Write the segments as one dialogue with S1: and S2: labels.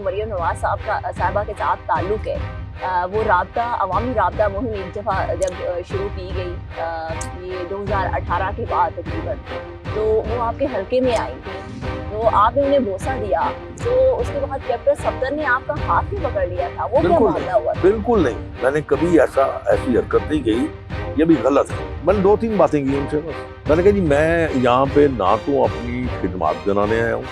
S1: मरियम नवाज साहबा के साथ ताल्लुक़ है, वो राब्ता अवामी राब्ता मुहिम एक दफ़ा जब शुरू की गई ये 2018 के बाद तकरीबन, तो वो आपके हल्के में आई थी, तो आपने उन्हें बोसा दिया, तो उसके बाद कैप्टन सफदर ने आपका हाथ भी पकड़ लिया था, वो क्या मामला हुआ था?
S2: बिल्कुल नहीं, मैंने कभी ऐसी हरकत नहीं की, ये भी गलत है। मैंने 2-3 बातें की उनसे बस। मैंने कहा जी मैं यहाँ पे ना तो अपनी खिदमत कराने आया हूँ,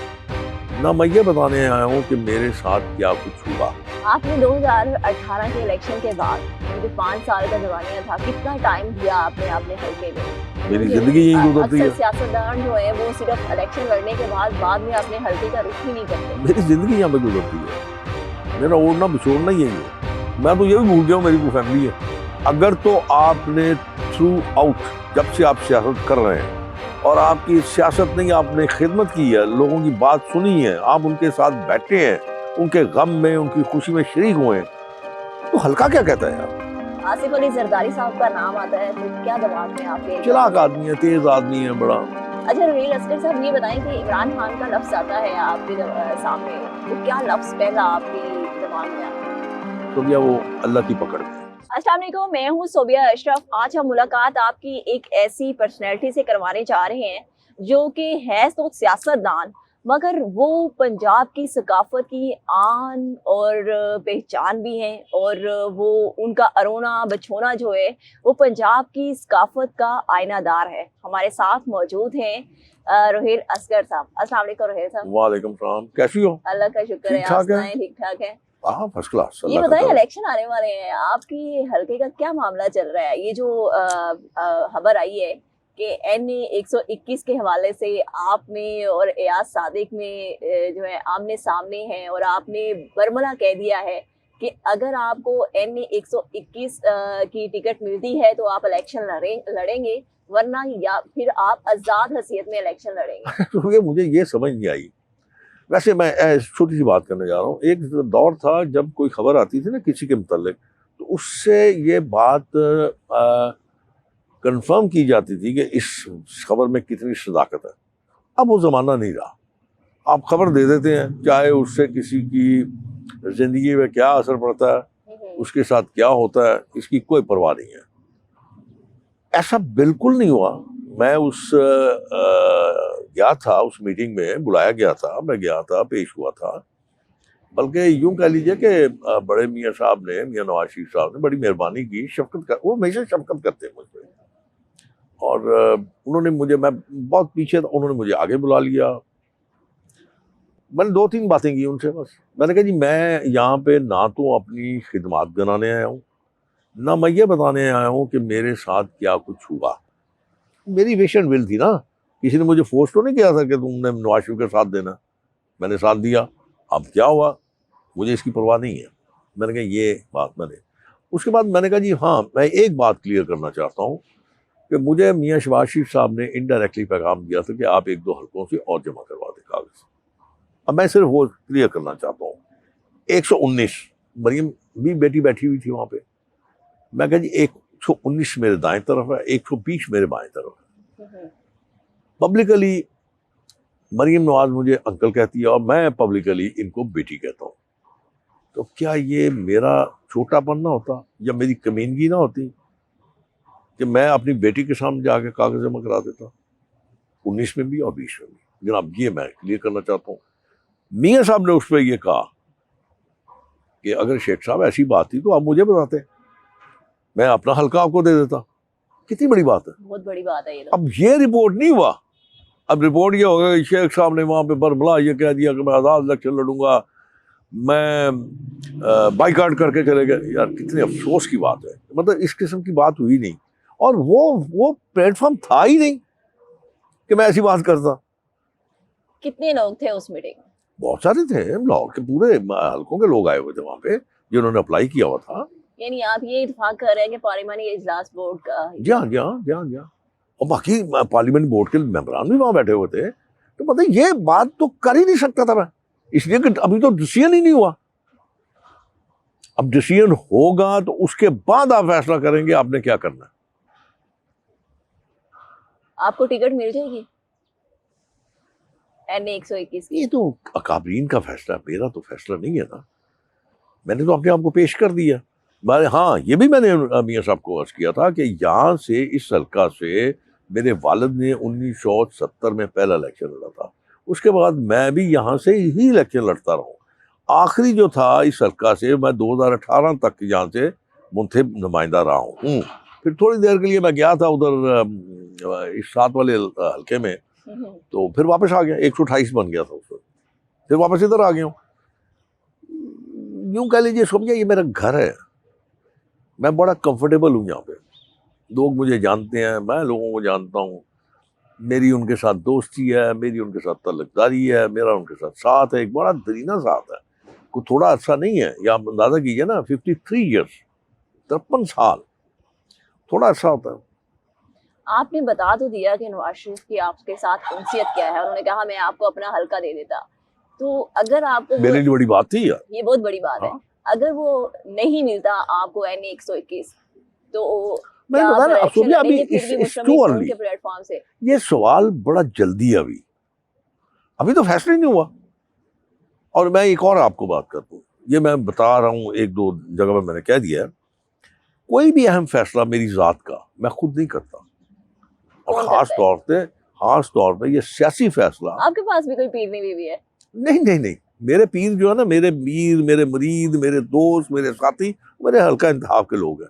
S2: ना मैं ये बताने आया हूँ कि मेरे साथ क्या कुछ हुआ।
S1: आपने 2018 के इलेक्शन के बाद जो 5 साल का दरमियान था, कितना टाइम दिया आपने अपने हल्के में?
S2: मेरी जिंदगी यही गुजरती है।
S1: सियासतदान जो है वो सिर्फ इलेक्शन लड़ने के बाद में अपने हल्के का रुख ही नहीं करते।
S2: मेरी जिंदगी यहाँ पे गुजरती है, मेरा ओढ़ना बिछोड़ना यही है। मैं तो ये भी भूल गया हूँ मेरी कोई फैमिली है। अगर तो आपने थ्रू आउट जब से आप सियासत कर रहे हैं और आपकी सियासत नहीं, आपने खिदमत की है, लोगों की बात सुनी है, आप उनके साथ बैठे हैं, उनके गम में उनकी खुशी में शरीक हुए हैं, तो हल्का क्या कहता है यार?
S1: आसिफ अली जरदारी साहब का नाम आता है तो क्या दिमाग में आपके?
S2: चिराग आदमी है, तेज आदमी है बड़ा।
S1: अच्छा रोहेल अस्कर साहब, ये बताएं कि इमरान खान का लफ्ज आता है आपके सामने, तो क्या लफ्ज पहला आपके दिमाग में आता है?
S2: तो भैया वो अल्लाह की पकड़ में।
S1: अस्सलाम वालेकुम, मैं हूँ सोबिया अशरफ। आज हम मुलाकात आपकी एक ऐसी पर्सनैलिटी से करवाने जा रहे हैं जो कि है तो सियासतदान, मगर वो पंजाब की सकाफत की आन और पहचान भी हैं, और वो उनका अरोना बछोना जो है वो पंजाब की सकाफत का आयनादार है। हमारे साथ मौजूद हैं रोहेल अस्कर साहब। अस्सलाम वालेकुम रोहेल साहब।
S2: वालेकुम सलाम, कैसी हो?
S1: अल्लाह का शुक्र है, आप सुनाएं? ठीक ठाक है।
S2: हाँ फर्स्ट क्लास।
S1: ये बताइए, इलेक्शन आने वाले हैं, आपकी हल्के का क्या मामला चल रहा है? ये जो खबर आई है कि NA 121 के हवाले से आप में और एयाज सादिक में जो है आमने सामने हैं, और आपने बरमला कह दिया है कि अगर आपको NA 121 की टिकट मिलती है तो आप इलेक्शन लड़ेंगे, वरना या फिर आप आज़ाद हैसियत में इलेक्शन लड़ेंगे।
S2: तो मुझे ये समझ नहीं आई। वैसे मैं छोटी सी बात करने जा रहा हूँ। एक दौर था जब कोई खबर आती थी ना किसी के मुतालिक, तो उससे ये बात कंफर्म की जाती थी कि इस खबर में कितनी सदाकत है। अब वो ज़माना नहीं रहा। आप खबर दे देते हैं, चाहे उससे किसी की ज़िंदगी में क्या असर पड़ता है, उसके साथ क्या होता है, इसकी कोई परवाह नहीं है। ऐसा बिल्कुल नहीं हुआ। मैं उस गया था, उस मीटिंग में बुलाया गया था, मैं गया था, पेश हुआ था। बल्कि यूं कह लीजिए कि बड़े मियाँ साहब ने, मियाँ नवाज शरीफ साहब ने बड़ी मेहरबानी की, वो हमेशा शफकत करते हैं मुझ पर, और उन्होंने मुझे, मैं बहुत पीछे था, उन्होंने मुझे आगे बुला लिया। मैंने 2-3 बातें की उनसे बस। मैंने कहा जी मैं यहाँ पे ना तो अपनी खिदमत बनाने आया हूँ, ना मैं ये बताने आया हूँ कि मेरे साथ क्या कुछ हुआ। मेरी विश एंड विल थी ना, किसी ने मुझे फोर्स तो नहीं किया था कि तुमने नवाज शरीफ का साथ देना। मैंने साथ दिया, अब क्या हुआ मुझे इसकी परवाह नहीं है। मैंने कहा ये बात मैंने, उसके बाद मैंने कहा जी हाँ, मैं एक बात क्लियर करना चाहता हूँ कि मुझे मियाँ शहबाज शरीफ साहब ने इनडायरेक्टली पैगाम दिया था कि आप 1-2 हल्कों से और जमा करवा दें कागज। अब मैं सिर्फ वो क्लियर करना चाहता हूँ। 119 मरियम भी बेटी बैठी हुई थी वहाँ पे। मैं कहा जी 119 मेरे दाएं तरफ है, 120 मेरे बाएं तरफ है। पब्लिकली मरियम नवाज मुझे अंकल कहती है और मैं पब्लिकली इनको बेटी कहता हूँ। तो क्या ये मेरा छोटापन ना होता या मेरी कमीनगी ना होती कि मैं अपनी बेटी के सामने जाके कागज जमा करा देता, 19 में भी और 20 में भी। जनाब ये मैं क्लियर करना चाहता हूँ। मियाँ साहब ने उस पर यह कहा कि अगर शेख साहब ऐसी बात थी तो आप मुझे बताते, मैं अपना हल्का आपको दे देता। कितनी बड़ी बात है, बहुत बड़ी बात है ये तो। अब ये रिपोर्ट नहीं हुआ। अब रिपोर्ट ये होगा कि शेख साहब ने वहाँ पे बरमला ये कह दिया कि मैं आज़ाद इलेक्शन लड़ूंगा, मैं बाइकाट करके चले गए। यार कितने अफसोस की बात है, मतलब इस किस्म की बात हुई नहीं, और वो प्लेटफॉर्म था ही नहीं कि मैं ऐसी बात करता।
S1: कितने लोग थे उस मीटिंग में? बहुत
S2: सारे थे, लाहौर के पूरे हल्कों के लोग आए हुए थे वहाँ पे जिन्होंने अप्लाई किया हुआ था।
S1: यानी आप ये इत्तेफाक कर रहे हैं कि पार्लियामानी इजलास बोर्ड का?
S2: जी हाँ, और बाकी पार्लियामेंट बोर्ड के मेंबरान भी वहाँ बैठे हुए थे। तो मतलब ये बात तो कर ही नहीं सकता था मैं, इसलिए कि अभी तो डिसीजन ही नहीं हुआ। अब डिसीजन होगा तो उसके बाद आप फैसला करेंगे आपने क्या करना है।
S1: आपको टिकट मिल जाएगी? NA 121 की?
S2: ये तो अकाबरीन का फैसला, मेरा तो फैसला नहीं है ना। मैंने तो अपने आप को पेश कर दिया। हाँ, ये भी मैंने मियाँ साहब को अर्ज किया था कि यहाँ से, इस हल्का से मेरे वालिद ने 1970 में पहला इलेक्शन लड़ा था, उसके बाद मैं भी यहाँ से ही इलेक्शन लड़ता रहा हूँ। आखिरी जो था इस हल्का से, मैं 2018 तक यहाँ से मुंतखब नुमाइंदा रहा हूँ। फिर थोड़ी देर के लिए मैं गया था उधर इस 7 वाले हल्के में, तो फिर वापस आ गया, 128 बन गया था उस वक्त, फिर वापस इधर आ गया हूँ। यूं कह लीजिए, समझिए ये मेरा घर है, मैं बड़ा कंफर्टेबल हूँ यहाँ पे। लोग मुझे जानते हैं, मैं लोगों को जानता हूँ, मेरी उनके साथ दोस्ती है, मेरी उनके साथ तल्लकदारी है, मेरा उनके साथ साथ है, एक बड़ा दरीना साथ है, कोई थोड़ा अच्छा नहीं है। या आप अंदाजा कीजिए ना, 53 ईयर्स, 53 साल, थोड़ा अच्छा होता है।
S1: आपने बता तो दिया कि नवाज शरीफ की आपके साथ उनसियत क्या है, उन्होंने कहा मैं आपको अपना हल्का दे देता, तो अगर आपको
S2: मेरे लिए बड़ी बात थी यार,
S1: ये बहुत बड़ी बात है,
S2: हाँ।
S1: अगर वो नहीं मिलता आपको NA 121, तो
S2: मैंने
S1: क्या
S2: बताया ना,
S1: आप
S2: अब सोचिए अभी
S1: लड़ेंगे फिर भी
S2: it's
S1: Muslim
S2: too
S1: league
S2: early।
S1: के प्लेटफॉर्म से?
S2: ये सवाल बड़ा जल्दी है, अभी तो फैसला ही नहीं हुआ। और मैं एक और आपको बात कर दूं, ये मैं बता रहा हूँ, 1-2 जगह पर मैंने कह दिया है, कोई भी अहम फैसला मेरी जात का मैं खुद नहीं करता, और
S1: कौन
S2: खास
S1: करता है?
S2: तौर पे ये सियासी फैसला।
S1: आपके पास भी कोई पीर नहीं बीवी है?
S2: नहीं, मेरे पीर जो है ना, मेरे मीर, मेरे मुरीद, मेरे दोस्त, मेरे साथी, मेरे हल्का इंतखाब के लोग हैं,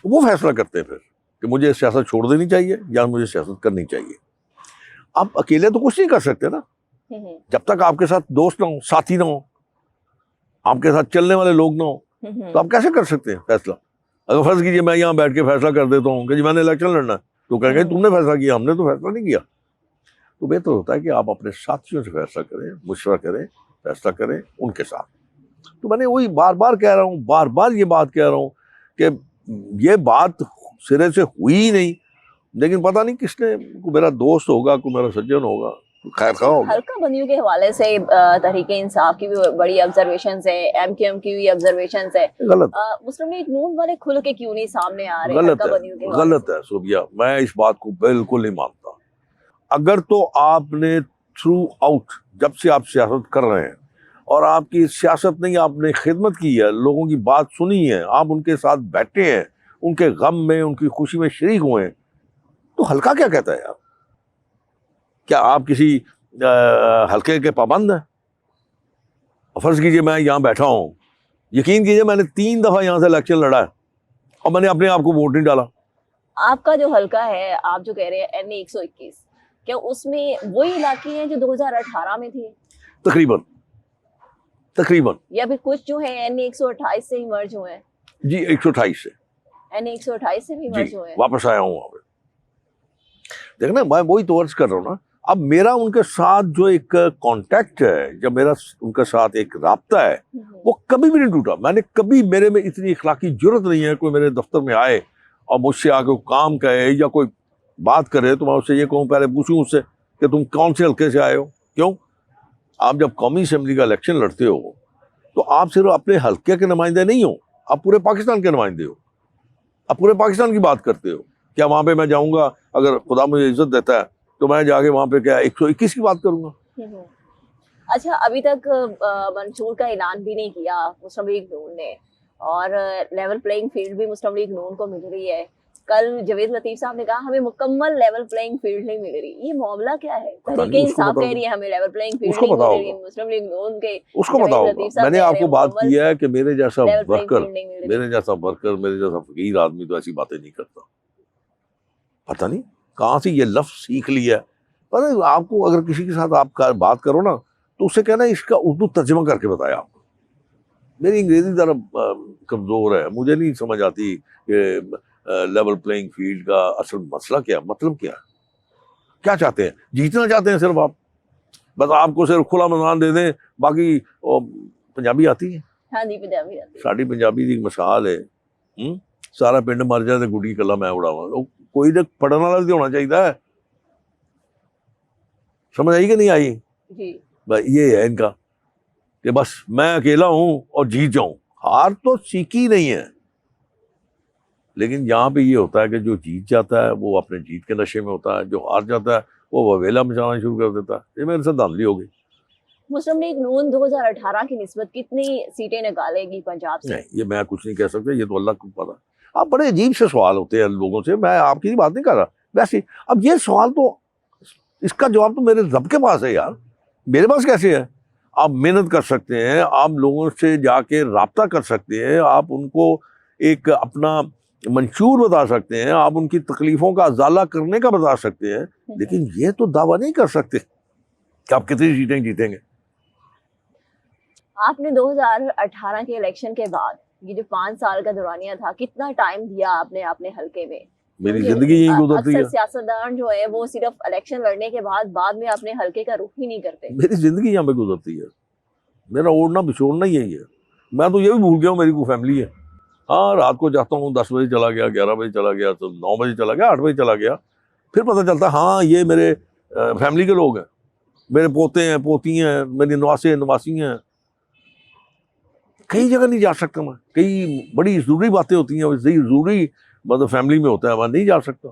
S2: वो फैसला करते हैं फिर कि मुझे सियासत छोड़ देनी चाहिए या मुझे सियासत करनी चाहिए। आप अकेले तो कुछ नहीं कर सकते ना, जब तक आपके साथ दोस्त ना हो, साथी ना हो, आपके साथ चलने वाले लोग ना हो, तो आप कैसे कर सकते हैं फैसला? अगर फर्ज कीजिए मैं यहाँ बैठ के फैसला कर देता हूँ कि जी मैंने इलेक्शन लड़ना है, तो कहेंगे तुमने फैसला किया, हमने तो फैसला नहीं किया। तो बेहतर होता है कि आप अपने साथियों से फैसला करें, मुशवरा करें, फैसला करें उनके साथ। तो मैंने वही बार बार ये बात कह रहा हूँ कि ये बात सिरे से हुई ही नहीं, लेकिन पता नहीं किसने, मेरा दोस्त होगा, कोई मेरा सज्जन होगा, खैर खा होगा।
S1: हल्का बंदियों के हवाले से तहरीक इंसाफ की भी बड़ी ऑब्जर्वेशंस है, MQM की भी ऑब्जर्वेशंस है,
S2: गलत,
S1: मुस्लिम लीग नून वाले खुल के क्यों नहीं सामने आ रहे?
S2: गलत
S1: हल्का
S2: है,
S1: बंदियों के हवाले
S2: गलत है सोबिया, मैं इस बात को बिल्कुल नहीं मानता। अगर तो आपने थ्रू आउट, जब से आप सियासत कर रहे हैं और आपकी सियासत नहीं, आपने खिदमत की है, लोगों की बात सुनी है, आप उनके साथ बैठे हैं, उनके गम में, उनकी खुशी में शरीक हुए हैं, तो हल्का क्या कहता है यार? क्या आप किसी हल्के के पाबंद हैं? फर्ज कीजिए मैं यहाँ बैठा हूँ, यकीन कीजिए मैंने 3 दफा यहाँ से इलेक्शन लड़ा है और मैंने अपने आप को वोट नहीं डाला।
S1: आपका जो हल्का है, आप जो कह रहे हैं NA 121, क्या उसमें वही इलाके हैं जो 2018 में थे?
S2: तकरीबन,
S1: या फिर कुछ जो है NA 128 से ही मर्ज हुए हैं?
S2: जी 128 से,
S1: NA 128 से भी मर्ज हुए हैं?
S2: वापस आया हूँ वहां पे। देखना, मैं वही तो अर्ज कर रहा हूँ ना, अब मेरा उनके साथ जो एक कांटेक्ट है, जब मेरा उनके साथ एक राब्ता है, वो कभी भी नहीं टूटा। मैंने कभी, मेरे में इतनी इखलाकी जरूरत नहीं है कोई मेरे दफ्तर में आए और मुझसे आके काम कहे या कोई बात करे तो मैं उससे ये कहूँ, पहले पूछूं उससे कि तुम कौन से हल्के से आए हो। क्यों? आप जब कौमी असेंबली का इलेक्शन लड़ते हो तो आप सिर्फ अपने हल्के के नुमाइंदे नहीं हो, आप पूरे पाकिस्तान के नुमाइंदे हो, आप पूरे पाकिस्तान की बात करते हो। क्या वहां पे मैं जाऊंगा, अगर खुदा मुझे इज्जत देता है तो मैं जाके वहां पे क्या 121 की बात करूंगा?
S1: अच्छा, अभी तक मंशूर का ऐलान भी नहीं किया मुस्लिम लीग नून ने, और लेवल प्लेइंग फील्ड भी मुस्लिम लीग नून को मिल रही है। कल जवेद लतीफ साहब ने कहा हमें मुकम्मल लेवल प्लेइंग फील्ड नहीं मिल रही। ये मामला क्या है? तहरीक इंसाफ कह रही है हमें लेवल प्लेइंग फील्ड नहीं मिल रही, मुस्लिम लीग नून के
S2: उसको पता होगा। मैंने आपको बात की है कि मेरे जैसा वर्कर, मेरे जैसा फकीर आदमी तो ऐसी बातें नहीं करता। पता नहीं कहाँ से ये लफ्ज सीख लिया है। पर आपको अगर किसी के साथ आप बात करो ना तो उससे कहना इसका उर्दू तर्जमा करके बताया आपको। मेरी अंग्रेजी जरा कमजोर है, मुझे नहीं समझ आती कि लेवल प्लेइंग फील्ड का असल मसला क्या, मतलब क्या चाहते हैं? जीतना चाहते हैं सिर्फ आप, बस आपको सिर्फ खुला मैदान दे दें। बाकी पंजाबी आती है?
S1: हाँ जी, पंजाबी आती है।
S2: साड़ी पंजाबी की मिसाल है, सारा पिंड मर जाए तो गुड़ी कला मैं उड़ावा। कोई तो पढ़ने वाला भी होना चाहिए है। समझ आई कि नहीं आई?
S1: जी।
S2: ये है इनका कि बस मैं अकेला हूं और जीत जाऊं। हार तो सीखी नहीं है, लेकिन यहाँ पे ये होता है कि जो जीत जाता है वो अपने जीत के नशे में होता है, जो हार जाता है वो ववेला मचाना शुरू कर देता। ये मेरे साथ धांधली हो गई।
S1: मुस्लिम लीग नून 2018 की निस्बत कितनी सीटें निकालेगी पंजाब से?
S2: नहीं, ये मैं कुछ नहीं कह सकता, ये तो अल्लाह को पता। आप बड़े अजीब से सवाल होते हैं लोगों से, मैं आपकी बात नहीं कर रहा वैसे। अब ये सवाल तो, इसका जवाब तो मेरे रब के पास है यार, मेरे पास कैसे है? आप मेहनत कर सकते हैं, आप लोगों से जाके राब्ता कर सकते हैं, आप उनको एक अपना मंशूर बता सकते हैं, आप उनकी तकलीफों का अजाला करने का बता सकते हैं, लेकिन ये तो दावा नहीं कर सकते कि आप कितनी सीटें जीतेंगे।
S1: आपने 2018 के इलेक्शन के बाद ये जो 5 साल का दौरानिया था, कितना टाइम दिया आपने अपने हलके में?
S2: मेरी
S1: क्योंकि
S2: जिंदगी यही गुजरती
S1: अक्सर
S2: है।
S1: सियासतदान जो है वो सिर्फ इलेक्शन लड़ने के बाद में अपने हलके का रुख ही नहीं करते।
S2: मेरी जिंदगी यहाँ पे गुजरती है, मेरा ओढ़ना बिछोड़ना ही यही है। मैं तो ये भी भूल गया हूँ मेरी कोई फैमिली है। हाँ, रात को जाता हूँ, 10 बजे चला गया, 11 बजे चला गया, तो 9 बजे चला गया, 8 बजे चला गया, फिर पता चलता हाँ ये मेरे फैमिली के लोग हैं, मेरे पोते हैं, पोती हैं, मेरी नवासे नवासी हैं। कई जगह नहीं जा सकता मैं, कई बड़ी ज़रूरी बातें होती हैं, ज़रूरी मतलब फैमिली में होता है, मैं नहीं जा सकता।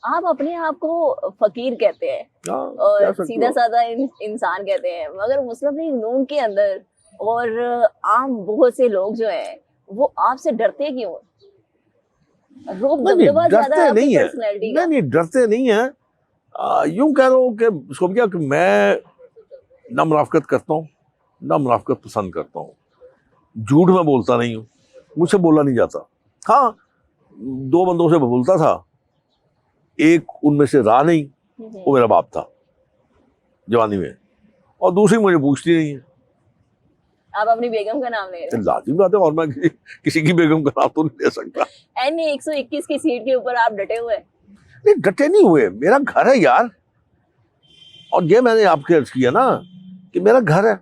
S1: आप अपने आप को फकीर कहते हैं
S2: हाँ,
S1: और
S2: कह सकते
S1: सीधा
S2: हो।
S1: साधा इंसान कहते हैं, मगर मुस्लिम लीग नून के अंदर और आम बहुत से लोग जो हैं वो आपसे डरते क्यों? रोब
S2: नहीं
S1: दबदबा ज्यादा
S2: डरते
S1: है
S2: नहीं
S1: आपकी
S2: है,
S1: पर्सनैलिटी का।
S2: नहीं डरते नहीं है। यूं कह रहा हूँ कि उसको क्या कि मैं ना मुनाफकत करता हूँ, ना मुनाफकत पसंद करता हूँ, झूठ मैं बोलता नहीं हूँ, मुझसे बोला नहीं जाता। हाँ, 2 बंदों से बोलता था, एक उनमें से रहा नहीं, वो मेरा बाप था जवानी में, और दूसरी मुझे पूछती नहीं है।
S1: आप अपनी बेगम का नाम ले रहे हैं।
S2: लाजिम बात है, और मैं किसी की बेगम का नाम तो नहीं ले सकता।
S1: एन 121 की सीट के ऊपर आप डटे हुए हैं।
S2: नहीं डटे नहीं हुए, मेरा घर है यार, और ये मैंने आपके अर्ज किया ना कि मेरा घर है।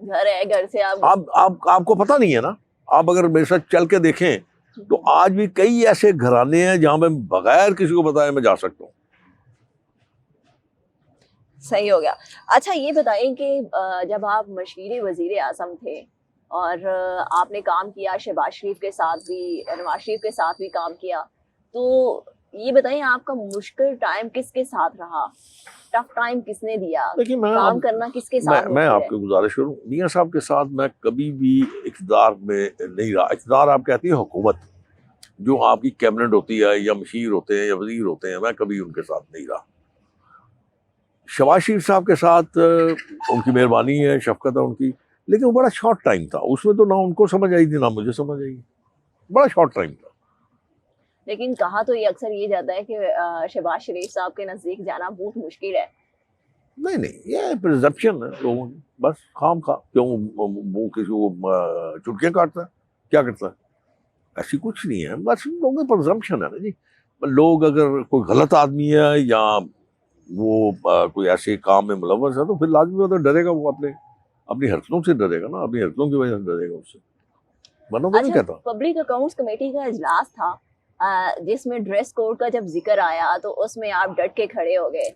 S1: घर है, घर से आप
S2: आपको पता नहीं है ना, आप अगर मेरे साथ चल के देखें तो आज भी कई ऐसे घराने हैं जहां मैं बगैर किसी को बताए मैं जा सकता हूँ।
S1: सही हो गया। अच्छा ये बताएं कि जब आप मशीर वजीर आज़म थे और आपने काम किया शहबाज शरीफ के साथ भी, नवाज शरीफ के साथ भी काम किया, तो ये बताएं आपका मुश्किल टाइम किसके साथ रहा? टफ टाइम किसने दिया?
S2: देखिए
S1: काम करना किसके साथ
S2: मैं
S1: मुश्किल
S2: आपको गुजारिश करूँ, मियाँ साहब के साथ मैं कभी भी इक़्तिदार में नहीं रहा। इक़्तिदार आप कहती हैं हुकूमत, जो आपकी कैबिनेट होती है या मशीर होते हैं या वजीर होते हैं, मैं कभी उनके साथ नहीं रहा। शहबाज शरीफ साहब के साथ उनकी मेहरबानी है, शफकत है उनकी, लेकिन वो बड़ा शॉर्ट टाइम था, उसमें तो ना उनको समझ आई थी ना मुझे समझ आई, बड़ा शॉर्ट टाइम था।
S1: लेकिन कहा तो ये अक्सर ये जाता है कि शहबाज शरीफ साहब के नज़दीक जाना बहुत मुश्किल है।
S2: नहीं, ये परसेप्शन है लोगों की, बस खाम खा क्यों वो किसी को चुटकियाँ काटता है, क्या करता है, ऐसी कुछ नहीं है, बस लोगों की परसेप्शन है ना जी। लोग अगर कोई गलत आदमी है या वो कोई ऐसे काम में मुलव्वस है तो फिर लाजमी तो डरेगा, वो अपनी हरकतों से डरेगा ना, अपनी हरकतों की वजह से डरेगा उससे, वरना तो नहीं
S1: अच्छा,
S2: कहता।
S1: पब्लिक अकाउंट्स कमेटी का इजलास था जिसमें ड्रेस कोड का जब जिक्र आया तो उसमें आप डट के खड़े हो गए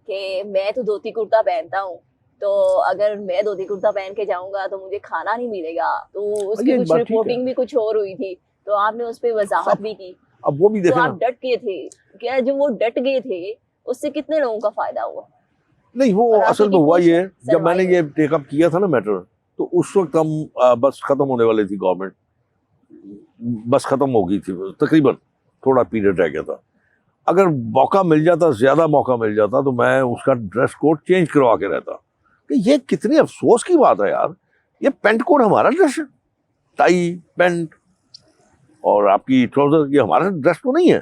S1: कि मैं तो धोती कुर्ता पहनता हूँ, तो अगर मैं धोती कुर्ता पहन के जाऊंगा तो मुझे खाना नहीं मिलेगा। तो उसकी
S2: ये
S1: कुछ
S2: बात ठीक है।
S1: रिपोर्टिंग भी कुछ और हुई थी, तो आपने उस पर वजाहत भी की।
S2: अब वो भी
S1: तो
S2: देखें
S1: आप
S2: ना,
S1: डट गए थे, क्या जो वो डट गए थे उससे कितने लोगों का फायदा हुआ?
S2: नहीं वो
S1: और
S2: असल
S1: आपकी
S2: में हुआ
S1: कितनी
S2: ये, जब मैंने
S1: सुनवाई
S2: ये टेकअप किया था ना मैटर, तो उस वक्त हम बस खत्म होने वाली थी गवर्नमेंट, बस खत्म हो गई थी तकरीबन, थोड़ा पीरियड रह गया था। अगर मौका मिल जाता, ज्यादा मौका मिल जाता, तो मैं उसका ड्रेस कोड चेंज करवा के रहता। कि ये कितनी अफसोस की बात है यार, ये पेंट कोड हमारा ड्रेस है, टाई पेंट और आपकी ट्राउजर, ये हमारा ड्रेस तो नहीं है,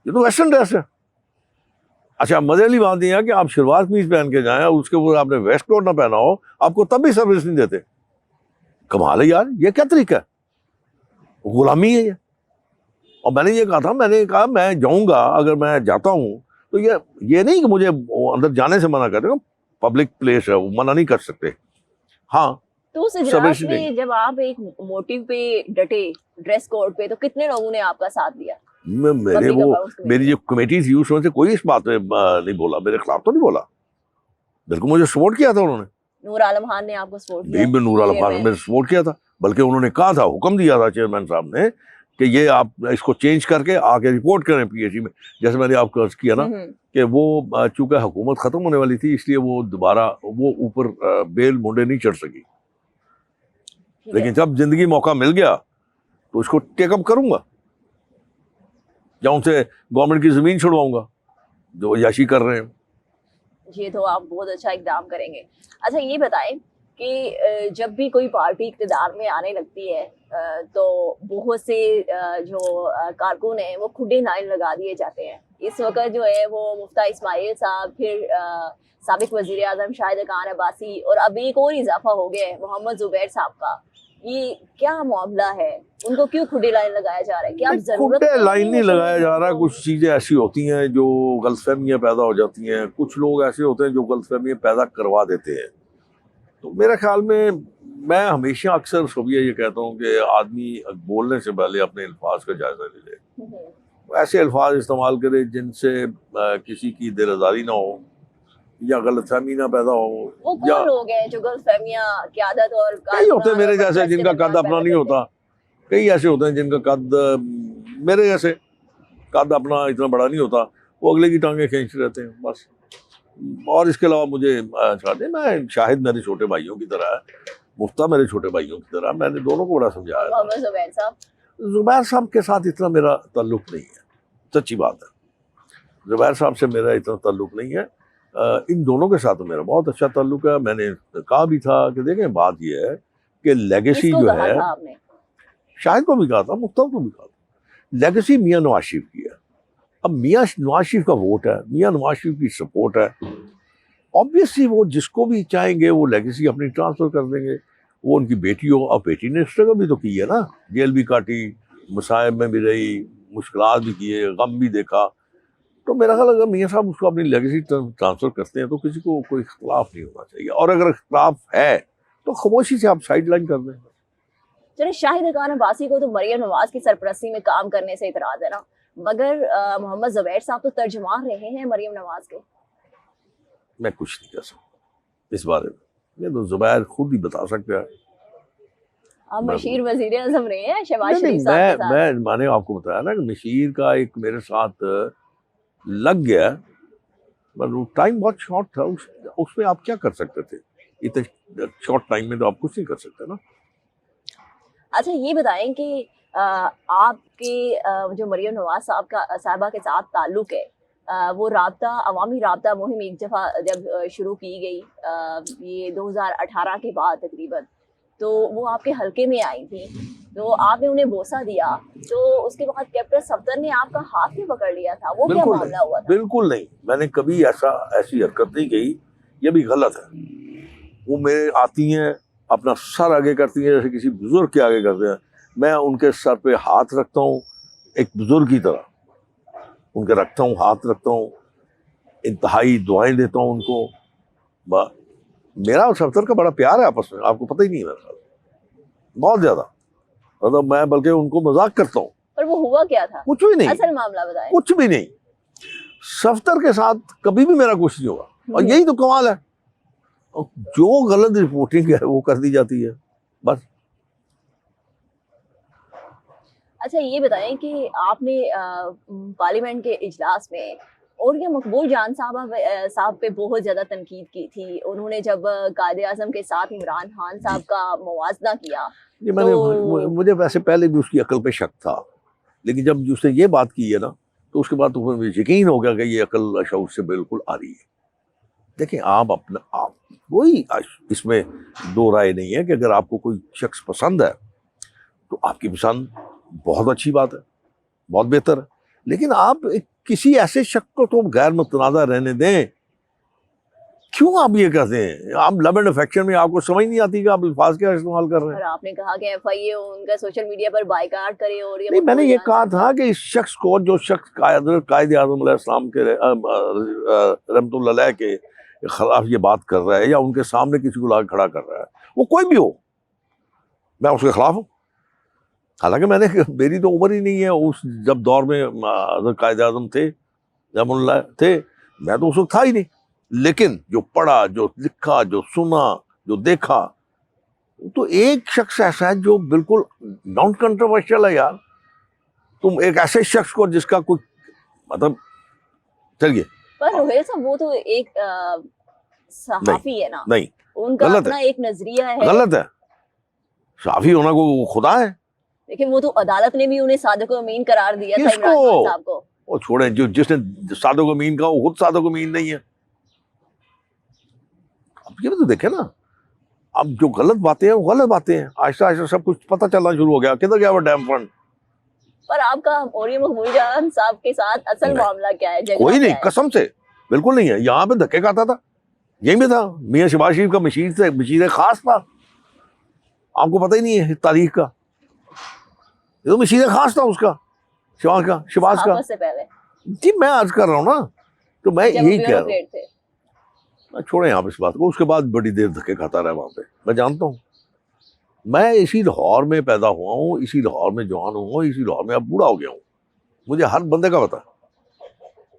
S2: ये तो वेस्टर्न ड्रेस है। अच्छा, मजे वाली बात यह है कि आप शलवार कमीज पहन के जाएं और उसके ऊपर आपने वेस्ट कोट ना पहना हो, आपको तब भी सर्विस नहीं देते। कमाल है यार, ये क्या तरीका है, गुलामी है ये। और मैंने ये कहा था, मैंने कहा मैं जाऊंगा, अगर मैं जाता हूँ तो ये नहीं कि मुझे अंदर जाने से मना करेगा, पब्लिक प्लेस है, वो मना नहीं कर सकते। हाँ,
S1: तो उस इजलास में जब आप एक मोटिव पे डटे ड्रेस कोड पे, तो कितने लोगों ने आपका साथ दिया?
S2: मेरी जो कमेटी थी उसमें से कोई इस बात पे नहीं बोला, मेरे खिलाफ तो नहीं बोला, बिल्कुल मुझे सपोर्ट किया था उन्होंने।
S1: नूर आलम खान ने आपको सपोर्ट किया?
S2: नहीं, नूर आलम खान ने सपोर्ट किया था, बल्कि उन्होंने कहा था, हुक्म दिया था चेयरमैन साहब ने कि ये आप इसको चेंज करके आके रिपोर्ट करें पीएचई में, जैसे मैंने आपको अर्ज किया ना कि वो चूंकि हुकूमत खत्म होने वाली थी इसलिए वो दोबारा वो ऊपर बेल मुंडे नहीं चढ़ सकी, लेकिन जब जिंदगी मौका मिल गया तो उसको टेकअप करूंगा या उनसे गवर्नमेंट की जमीन छुड़वाऊंगा जो याशी कर रहे हैं।
S1: ये तो आप बहुत अच्छा इकदाम करेंगे। अच्छा ये बताएं कि जब भी कोई पार्टी इक़्तिदार में आने लगती है तो बहुत से जो कारकुन हैं वो खुदे नाइन लगा दिए जाते हैं। इस वक्त जो है वो मुफ्ता इस्माइल साहब, फिर साबिक वज़ीर आज़म शाहिद खान अब्बासी और अब एक और इजाफा हो गया है मोहम्मद ज़ुबैर साहब का। ये क्या मामला है? उनको क्यों खुदे लाइन लगाया जा रहा है? क्या जरूरत
S2: खुदे लाइन नहीं लगाया जा रहा, कुछ चीज़ें ऐसी होती हैं जो गलतफहमियाँ पैदा हो जाती हैं, कुछ लोग ऐसे होते हैं जो गलतफहमियाँ पैदा करवा देते हैं। तो मेरे ख्याल में मैं हमेशा अक्सर सुबह ये कहता हूँ कि आदमी बोलने से पहले अपने अल्फाज का जायजा ले ले, ऐसे अल्फाज इस्तेमाल करे जिनसे किसी की दिल आज़ारी ना हो या गलतफहमी ना पैदा हो।
S1: वो कौन लोग हैं जो गलतफहमियां क़यादत और
S2: कई होते हैं मेरे जैसे जिनका कद अपना नहीं होता, कई ऐसे होते हैं जिनका कद मेरे जैसे कद अपना इतना बड़ा नहीं होता, वो अगले की टांगे खींच रहते हैं बस। और इसके अलावा मुझे चाहते मैं शाहिद मेरे छोटे भाइयों की तरह है, मुफ्ता मेरे छोटे भाइयों की तरह, मैंने दोनों को बड़ा समझाया। ज़ुबैर साहब के साथ इतना मेरा ताल्लुक नहीं है, सच्ची बात है, ज़ुबैर साहब से मेरा इतना ताल्लुक नहीं है। इन दोनों के साथ मेरा बहुत अच्छा ताल्लुक है। मैंने कहा भी था कि देखें बात यह है कि लेगेसी जो है, शाहिद को भी कहा था, मुफ्ता को भी कहा था, लेगेसी मियां नवाज शरीफ की है। अब मियां नवाज शरीफ का वोट है, मियां नवाज शरीफ की सपोर्ट है, ऑब्वियसली वो जिसको भी चाहेंगे वो लेगेसी अपनी ट्रांसफर कर देंगे। वो उनकी बेटी हो, अब बेटी ने स्ट्रगल भी तो की है ना, जेल भी काटी, मसाइब में भी रही, मुश्किलात भी किए, गम भी देखा। तो मेरा ख्याल अगर मियां साहब उसको अपनी लेगेसी ट्रांसफर करते हैं तो किसी को कोई इख्तलाफ नहीं होना चाहिए, और अगर इख्तलाफ है तो खामोशी से आप साइड लाइन कर दें।
S1: चलिए, शाहिद खान अब्बासी को तो मरियम नवाज की सरपरस्ती में काम करने से इतराज है ना, मगर मोहम्मद ज़ुबैर साहब तो तर्जुमान रहे हैं मरियम नवाज के।
S2: मैं कुछ नहीं कह सकता इस बारे में, ये तो ज़ुबैर खुद ही बता सकते हैं।
S1: आप मशीर वज़ीर आज़म रहे हैं शहबाज शरीफ साहब के साथ।
S2: मैंने आपको बताया ना कि मशीर का एक मेरे साथ लग गया, पर वो टाइम बहुत शॉर्ट था, उसमें आप क्या कर सकते थे? इतने शॉर्ट टाइम में तो आप कुछ नहीं कर सकते ना।
S1: अच्छा ये बताएं कि आपके जो मरियम नवाज साहबा के साथ ताल्लुक है, वो राब्ता अवामी राब्ता मुहिम एक दफ़ा जब शुरू की गई ये 2018 के बाद तकरीबन, तो वो आपके हलके में आई थी, तो आपने उन्हें बोसा दिया, तो उसके बाद कैप्टन सफदर ने आपका हाथ भी पकड़ लिया था, वो क्या मामला हुआ था?
S2: बिल्कुल नहीं, मैंने कभी ऐसी हरकत नहीं की, ये भी गलत है। वो मेरे आती हैं, अपना सर आगे करती हैं जैसे किसी बुजुर्ग के आगे करते हैं, मैं उनके सर पे हाथ रखता हूँ एक बुजुर्ग की तरह, उनके रखता हूँ, हाथ रखता हूँ, इंतहाई दुआएं देता हूँ उनको। मेरा और सफदर का बड़ा प्यार है आपस में, आपको पता ही नहीं है मेरे साथ, बहुत ज्यादा, मतलब मैं बल्कि उनको मजाक करता हूँ।
S1: पर वो हुआ क्या था?
S2: कुछ भी नहीं,
S1: असल मामला बताएं।
S2: कुछ भी नहीं, सफदर के साथ कभी भी मेरा कुछ नहीं हुआ, और यही तो कमाल है, जो गलत रिपोर्टिंग है वो कर दी जाती है बस।
S1: अच्छा ये बताएं कि आपने पार्लियामेंट के इजलास में और ये मकबूल जान साहब पे बहुत ज़्यादा तनकीद की थी, उन्होंने जब कायद-ए-आज़म के साथ इमरान खान साहब का मुवाजना किया।
S2: ये मुझे वैसे पहले भी उसकी अकल पे शक था, लेकिन जब उसने ये बात की है ना, तो उसके बाद तो मुझे यकीन हो गया कि ये अकल शऊर से बिल्कुल आ रही है। देखिए, आप कोई इसमें दो राय नहीं है कि अगर आपको कोई शख्स पसंद है तो आपकी पसंद बहुत अच्छी बात है, बहुत बेहतर है, लेकिन आप किसी ऐसे शख्स को तो गैर मुतनाज़ा रहने दें। क्यों आप ये कहते हैं? आप लव एंड अफेक्शन में आपको समझ नहीं आती कि आप अल्फाज क्या इस्तेमाल कर रहे हैं।
S1: और आपने कहा कि एफआईए उनका सोशल मीडिया पर बायकॉट करे, और ये
S2: नहीं, मैंने ये कहा था कि इस शख्स को, जो शख्स कायद-ए-आज़म अलैहिस्सलाम के रहमतुल्लाह अलैह के खिलाफ ये बात कर रहा है या उनके सामने किसी को ला खड़ा कर रहा है, वो कोई भी हो, मैं उसके खिलाफ हूँ। हालांकि मेरी तो उम्र ही नहीं है उस जब दौर में कायद-ए-आज़म थे, रहमतुल्लाह थे, मैं तो उस वक्त था ही नहीं, लेकिन जो पढ़ा, जो लिखा, जो सुना, जो देखा, तो एक शख्स ऐसा है जो बिल्कुल नॉन कंट्रोवर्शियल है यार, तुम एक ऐसे शख्स को जिसका कोई मतलब, चलिए
S1: पर रोहेल साहब वो तो एक सहाफी है ना,
S2: नहीं,
S1: उनका
S2: गलत
S1: अपना एक नजरिया है।
S2: गलत है। साफी होना को वो खुदा है?
S1: लेकिन वो तो अदालत ने भी उन्हें सादिक अमीन करार दिया था,
S2: किसको?
S1: इमरान खान साहब को।
S2: वो छोड़े, जो जिसने सादो अमीन कहा वो खुद सादो अमीन नहीं है। अब ये भी तो देखे ना, अब जो गलत बातें हैं वो गलत बातें हैं। आहिस्ता आहिस्ता सब कुछ पता चलना शुरू हो गया, किधर गया वो डैम फंड।
S1: पर आपका मौर्य मकबूल जान साहब के साथ असल
S2: नहीं,
S1: मामला क्या है? झगड़ा
S2: कोई
S1: क्या
S2: नहीं,
S1: है?
S2: कसम से बिल्कुल नहीं है। यहाँ पे धक्के खाता था, यही में था। मियाँ शहबाज शरीफ का मशीर खास था, आपको पता ही नहीं है इस तारीख का। ये तो मशीर खास था उसका, शहबाज का।
S1: से पहले
S2: जी मैं अर्ज कर रहा हूँ ना, तो मैं
S1: जब
S2: यही कह रहा हूँ।
S1: ब्यूरोक्रेट थे।
S2: छोड़े आप इस बात को। उसके बाद बड़ी देर धक्के खाता रहा वहां पे, मैं जानता हूँ। मैं इसी लाहौर में पैदा हुआ हूँ, इसी लाहौर में जवान हुआ हूँ, इसी लाहौर में अब बूढ़ा हो गया हूँ, मुझे हर बंदे का पता है।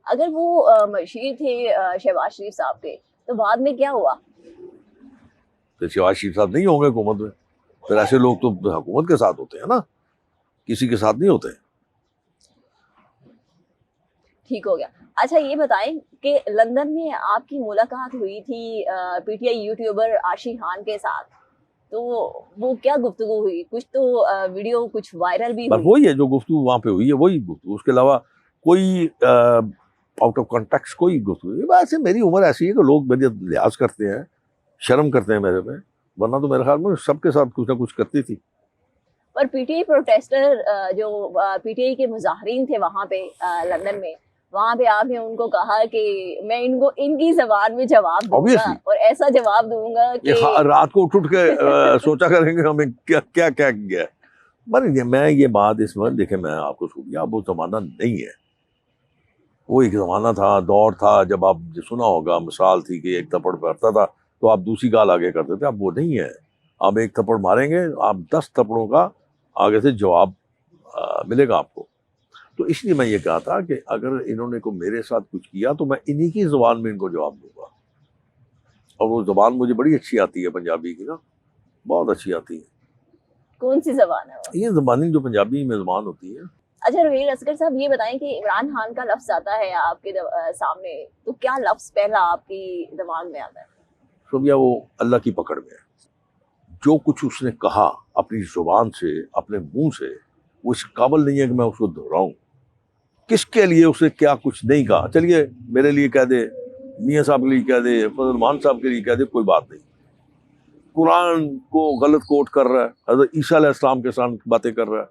S1: अगर वो मशीर थे शहबाज शरीफ साहब के, तो बाद में क्या हुआ?
S2: फिर शहबाज शरीफ साहब नहीं होंगे हुकूमत में, फिर ऐसे लोग तो हुकूमत के साथ होते हैं ना, किसी के साथ नहीं होते।
S1: ठीक हो गया। अच्छा ये बताएं कि लंदन में आपकी मुलाकात हुई थी पीटीआई यूट्यूबर आशी खान के साथ, तो वो क्या गुफ्तगू हुई? कुछ तो वीडियो कुछ वायरल भी
S2: बस
S1: हुई।
S2: वही है जो गुफ्तगू वहां पे हुई है, वही गुफ्तगू, उसके अलावा कोई आउट ऑफ कॉन्टेक्स्ट कोई गुफ्तगू नहीं। वैसे मेरी उम्र ऐसी है कि लोग मेरे लिहाज करते हैं, शर्म करते हैं मेरे में, वरना तो मेरे ख्याल में सबके साथ कुछ ना कुछ करती थी।
S1: पर पीटीआई प्रोटेस्टर जो पीटीआई के मुजाहरीन थे वहां पे लंदन में, वहां पे आपने उनको कहा कि मैं इनको इनकी जबान में जवाब दूंगा
S2: Obviously.
S1: और ऐसा जवाब दूंगा
S2: ये
S1: कि
S2: रात को उठ के सोचा करेंगे हमें क्या क्या क्या किया है। पर मैं ये बात इस वक्त देखे, मैं आपको छूटिया, वो जमाना नहीं है। वो एक जमाना था, दौर था, जब आप सुना होगा, मिसाल थी कि एक थप्पड़ पड़ता था तो आप दूसरी गाल आगे करते थे। अब वो नहीं है। आप एक थप्पड़ मारेंगे, आप 10 थप्पड़ों का आगे से जवाब मिलेगा आपको। तो इसलिए मैं ये कहा था कि अगर इन्होंने को मेरे साथ कुछ किया तो मैं इन्हीं की जुबान में इनको जवाब दूंगा। और वो जुबान मुझे बड़ी अच्छी आती है, पंजाबी की ना, बहुत अच्छी आती है।
S1: कौन सी जबान है वो?
S2: ये ज़बानी जो पंजाबी में ज़बान होती है।
S1: अच्छा रोहिल असगर साहब ये बताएं कि इमरान खान का लफ्ज आता है आपके सामने, तो क्या लफ्ज पहला आपकी दिमाग में आता है?
S2: तो भैया वो अल्लाह की पकड़ में है। जो कुछ उसने कहा अपनी जुबान से, अपने मुंह से, वो इस काबिल नहीं है कि मैं उसको दोहराऊं। किसके लिए उसने क्या कुछ नहीं कहा, चलिए मेरे लिए कह दे, मियाँ साहब के लिए कह दे, फजल मान साहब के लिए कह दे, कोई बात नहीं। कुरान को गलत कोट कर रहा है, हज़रत ईसा अलैहिस्सलाम के साथ बातें कर रहा है,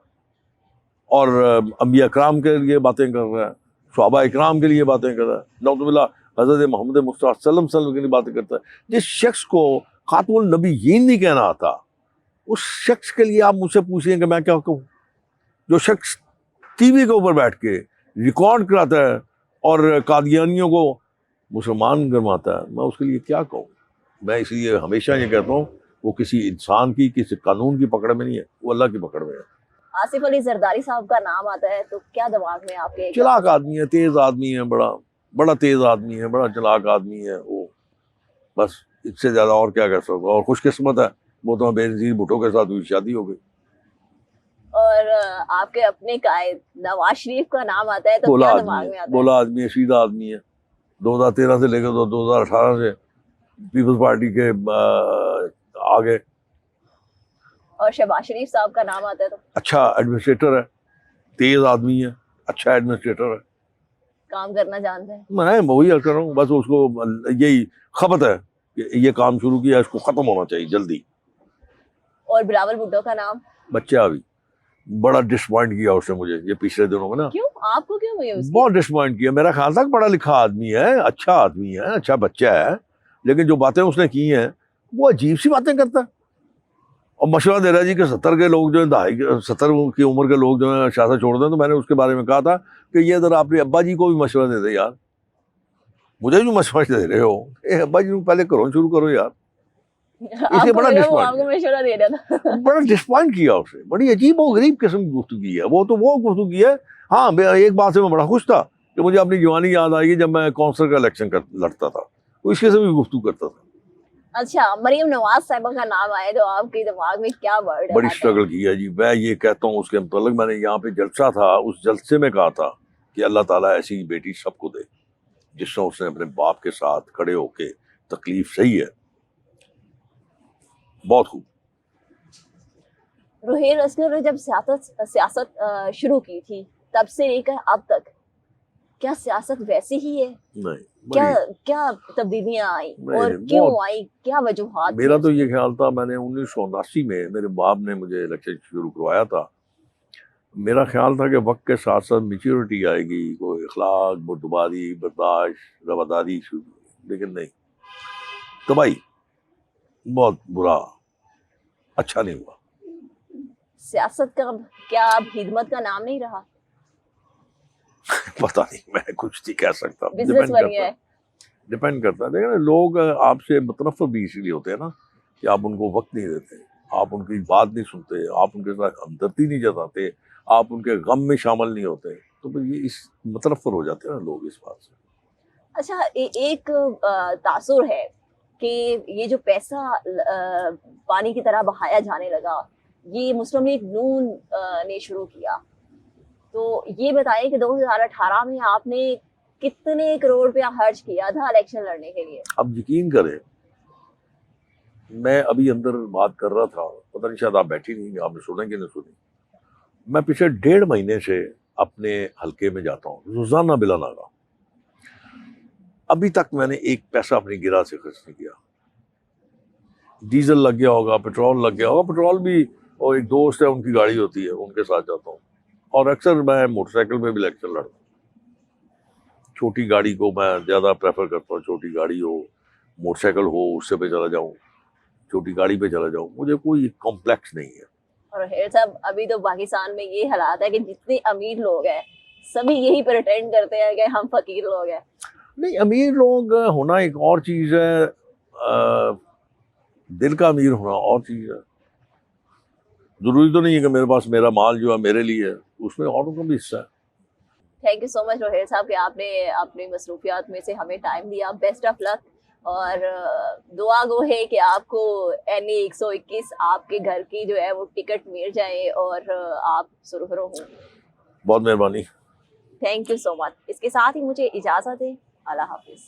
S2: और अंबिया इकराम के लिए बातें कर रहा है, सहाबा इकराम के लिए बातें कर रहा है, नौजुबिल्लाह हज़रत मोहम्मद मुस्तफ़ा सल्लल्लाहु अलैहि वसल्लम के लिए बातें करता है। जिस शख्स को खातमुल नबीयीन नहीं कहना आता, उस शख्स के लिए आप मुझसे पूछें कि मैं क्या कहूँ? जो शख्स टीवी के ऊपर बैठ के रिकॉर्ड कराता है और कादियानियों को मुसलमान गरमाता है, मैं उसके लिए क्या कहूँ? मैं इसलिए हमेशा ये कहता हूँ, वो किसी इंसान की, किसी कानून की पकड़ में नहीं है, वो अल्लाह की पकड़ में है।
S1: आसिफ अली जरदारी साहब का नाम आता है तो क्या दिमाग में आपके?
S2: चलाक आदमी है, तेज आदमी है, बड़ा बड़ा तेज आदमी है, बड़ा चलाक आदमी है वो, बस इससे ज्यादा और क्या कर सकता। और खुशकिस्मत है, वो तो बेनजीर भुट्टो के साथ हुई शादी हो गई।
S1: और आपके अपने कायद नवाज शरीफ का नाम आता है तो
S2: बोला
S1: क्या
S2: आदमी
S1: दिमाग में
S2: है,
S1: आता है?
S2: बोला आदमी है, सीधा आदमी है। 2013 से लेकर तो 2018 से पीपल्स पार्टी के आगे।
S1: और शहबाज शरीफ साहब का नाम आता है तो
S2: अच्छा एडमिनिस्ट्रेटर है, तेज आदमी है, अच्छा एडमिनिस्ट्रेटर है।
S1: काम करना जानते हैं।
S2: मैं वही कर रहा हूँ, बस उसको यही खपत है कि ये काम शुरू किया, इसको खत्म होना चाहिए जल्दी।
S1: और बिलावल भुट्टो का नाम?
S2: बच्चा अभी बड़ा डिसपॉइंट किया उसने मुझे ये पिछले दिनों में ना।
S1: क्यों, आपको क्यों हुई उसकी?
S2: बहुत डिसपॉइंट किया। मेरा ख्याल था कि पढ़ा लिखा आदमी है, अच्छा आदमी है, अच्छा बच्चा है, लेकिन जो बातें उसने की हैं वो अजीब सी बातें करता है। और मशवरा दे रहा है जी कि 70 के लोग जो है, 70 की उम्र के लोग जो है शासन छोड़ दें। तो मैंने उसके बारे में कहा था कि ये जरा अपने अब्बा जी को भी मशवरा दे दे यार, मुझे भी मशवरा दे रहे हो, अब्बा जी पहले करो, शुरू करो यार।
S1: आपको
S2: बड़ा
S1: लगा वो
S2: डिसपॉइंट
S1: आपको मशवरा दे रहा था।
S2: बड़ा डिसपॉइंट किया उसे, बड़ी अजीब और गरीब किस्म की गुफ्तगू की है वो। तो वो गुफ्तगू की है। हाँ, एक बात से मैं बड़ा खुश था कि मुझे अपनी जवानी याद आई जब मैं काउंसलर का इलेक्शन लड़ता था, तो इस किस्म की गुफ्तगू करता था।
S1: अच्छा, मरियम नवाज साहिबा का नाम आए तो आपके दिमाग में क्या वर्ड
S2: बड़ी
S1: आता है?
S2: स्ट्रगल की है जी। मैं ये कहता हूँ उसके मतलब, मैंने यहाँ पे जलसा था, उस जलसे में कहा था कि अल्लाह ताला ऐसी बेटी सबको दे जिसने उसने अपने बाप के साथ खड़े होके तकलीफ सही है। बहुत खूब।
S1: रोहेल असगर ने जब सियासत सियासत शुरू की थी तब से लेकर अब तक क्या सियासत वैसी ही है?
S2: नहीं,
S1: क्या
S2: बड़ी
S1: क्या तब्दीलियां आई
S2: नहीं
S1: और
S2: नहीं,
S1: क्यों
S2: बहुत।
S1: आई, क्या वजूहात थी
S2: मेरा तो
S1: उसकी?
S2: ये ख्याल था, मैंने 1979 में मेरे बाप ने मुझे इलेक्शन शुरू करवाया था। मेरा ख्याल था कि वक्त के साथ साथ मेच्योरिटी आएगी, कोई इखलाक, बुर्दबारी, बर्दाश्त, रवादारी शुरू, लेकिन नहीं, तबाही, बहुत बुरा, अच्छा नहीं हुआ।
S1: सियासत का क्या अब हिदमत का नाम नहीं रहा,
S2: पता नहीं, मैं कुछ नहीं कह सकता।
S1: बिजनेस बन गया है?
S2: डिपेंड करता है। देखिए ना, लोग आपसे मुतनफ़्फ़िर भी इसीलिए होते हैं ना कि आप उनको वक्त नहीं देते, आप उनकी बात नहीं सुनते, आप उनके साथ हमदर्दी नहीं जताते, आप उनके गम में शामिल नहीं होते, तो फिर ये इस मुतनफ़्फ़िर हो जाते हैं ना लोग इस बात से।
S1: अच्छा, एक तासुर है कि ये जो पैसा पानी की तरह बहाया जाने लगा, ये मुस्लिम लीग नून ने शुरू किया। तो ये बताइए कि 2018 में आपने कितने करोड़ रुपया खर्च किया था इलेक्शन लड़ने के लिए?
S2: अब यकीन करें, मैं अभी अंदर बात कर रहा था, पता नहीं शायद आप बैठी नहीं, आपने सुना कि नहीं सुनी। मैं पिछले 1.5 महीने से अपने हलके में जाता हूँ, रोज़ाना बिला नागा। अभी तक मैंने एक पैसा अपनी गिरा से खर्च नहीं किया। डीजल लग गया होगा, पेट्रोल लग गया होगा, पेट्रोल भी, और एक दोस्त है उनकी गाड़ी होती है, उनके साथ जाता हूँ। और अक्सर मैं मोटरसाइकिल में भी इलेक्शन लड़ता हूँ। छोटी गाड़ी को मैं ज़्यादा प्रेफर करता हूँ, छोटी गाड़ी हो, मोटरसाइकिल हो, उससे पे चला जाऊँ, छोटी गाड़ी पे चला जाऊँ, मुझे कोई कॉम्प्लेक्स नहीं है।
S1: और हेर साहब, अभी तो पाकिस्तान में ये हालात है कि जितने अमीर लोग हैं सभी यही प्रिटेंड करते हैं कि हम फकीर लोग हैं।
S2: नहीं, अमीर लोग होना एक और चीज़ है, दिल का अमीर होना और चीज़ है। ज़रूरी तो नहीं है कि मेरे पास मेरा माल जो है मेरे लिए है, उसमें औरों का भी हिस्सा है।
S1: Thank you so much Rohel साहब कि आपने अपनी मसरूफियात में से हमें टाइम दिया। बेस्ट ऑफ लक, और दुआ गो है कि आपको NA 121 आपके घर की जो है वो टिकट मिल जाए और आप सुरखरू हों।
S2: बहुत मेहरबानी।
S1: Thank you so much. इसके साथ ही मुझे इजाज़त दें। अल्लाह हाफिज़।